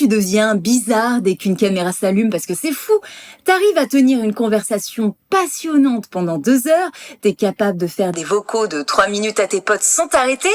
tu deviens bizarre dès qu'une caméra s'allume parce que c'est fou. T'arrives à tenir une conversation passionnante pendant 2 heures, t'es capable de faire des vocaux de 3 minutes à tes potes sans t'arrêter.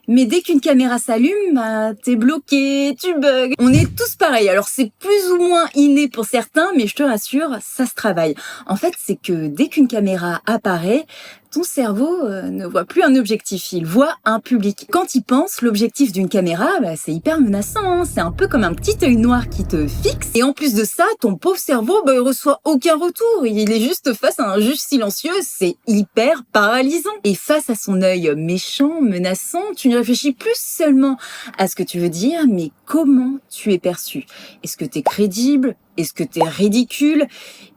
Mais dès qu'une caméra s'allume, t'es bloqué, tu bugs. On est tous pareils. Alors c'est plus ou moins inné pour certains, mais je te rassure, ça se travaille. En fait, c'est que dès qu'une caméra apparaît, ton cerveau ne voit plus un objectif, il voit un public. Quand il pense, l'objectif d'une caméra, c'est hyper menaçant, hein. C'est un peu comme un petit œil noir qui te fixe. Et en plus de ça, ton pauvre cerveau, il reçoit aucun retour. Il est juste face à un juge silencieux, c'est hyper paralysant. Et face à son œil méchant, menaçant, tu ne réfléchis plus seulement à ce que tu veux dire, mais comment tu es perçu. Est-ce que tu es crédible? Est-ce que tu es ridicule?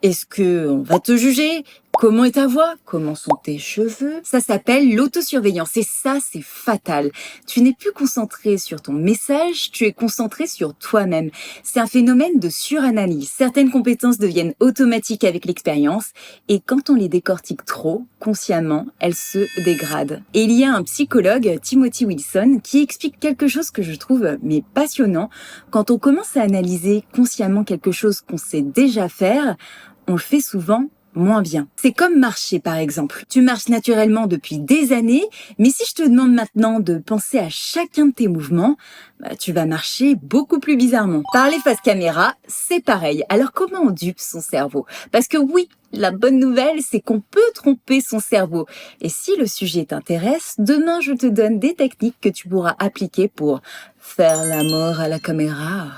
Est-ce que on va te juger? Comment est ta voix? Comment sont tes cheveux? Ça s'appelle l'autosurveillance et ça, c'est fatal. Tu n'es plus concentré sur ton message, tu es concentré sur toi-même. C'est un phénomène de suranalyse. Certaines compétences deviennent automatiques avec l'expérience et quand on les décortique trop, consciemment, elles se dégradent. Et il y a un psychologue, Timothy Wilson, qui explique quelque chose que je trouve passionnant. Quand on commence à analyser consciemment quelque chose qu'on sait déjà faire, on le fait souvent moins bien. C'est comme marcher par exemple. Tu marches naturellement depuis des années, mais si je te demande maintenant de penser à chacun de tes mouvements, tu vas marcher beaucoup plus bizarrement. Parler face caméra, c'est pareil. Alors comment on dupe son cerveau? Parce que oui, la bonne nouvelle, c'est qu'on peut tromper son cerveau. Et si le sujet t'intéresse, demain je te donne des techniques que tu pourras appliquer pour faire l'amour à la caméra.